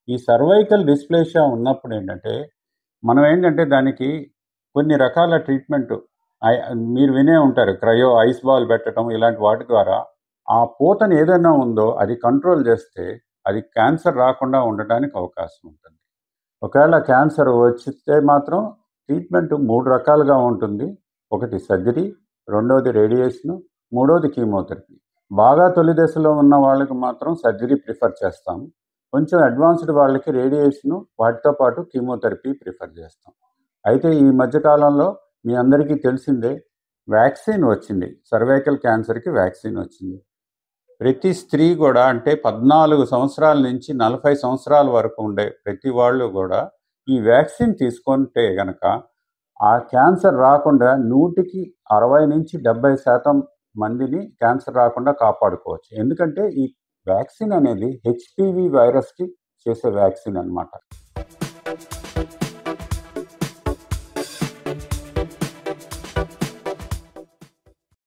ఈ cervical dysplasia ఉన్నప్పుడు ఏంటంటే, మనం ఏంటంటే దానికి కొన్ని రకాల ట్రీట్మెంట్ మీరు వినే ఉంటారు. క్రయో ఐస్ బాల్ పెట్టడం ఇలాంటి వాటి ద్వారా ఆ పూతను ఏదైనా ఉందో అది కంట్రోల్ చేస్తే అది క్యాన్సర్ రాకుండా ఉండటానికి అవకాశం ఉంటుంది. ఒకవేళ క్యాన్సర్ వచ్చితే మాత్రం ట్రీట్మెంట్ 3 రకాలుగా ఉంటుంది. ఒకటి సర్జరీ, రెండోది రేడియేషను, మూడోది కీమోథెరపీ. బాగా తొలి దశలో ఉన్న వాళ్ళకి మాత్రం సర్జరీ ప్రిఫర్ చేస్తాం. కొంచెం అడ్వాన్స్డ్ వాళ్ళకి రేడియేషను, వాటితో పాటు కీమోథెరపీ ప్రిఫర్ చేస్తాం. అయితే ఈ మధ్య కాలంలో మీ అందరికీ తెలిసిందే వ్యాక్సిన్ వచ్చింది. సర్వైకల్ క్యాన్సర్‌కి వ్యాక్సిన్ వచ్చింది. ప్రతి స్త్రీ కూడా అంటే 14 సంవత్సరాల నుంచి 40 సంవత్సరాల వరకు ఉండే ప్రతి వాళ్ళు కూడా ఈ వ్యాక్సిన్ తీసుకుంటే గనక ఆ క్యాన్సర్ రాకుండా 100కి 60-70% మందిని క్యాన్సర్ రాకుండా కాపాడుకోవచ్చు. ఎందుకంటే ఈ వ్యాక్సిన్ అనేది హెచ్‌పివి వైరస్‌కి చేసే వ్యాక్సిన్ అన్నమాట.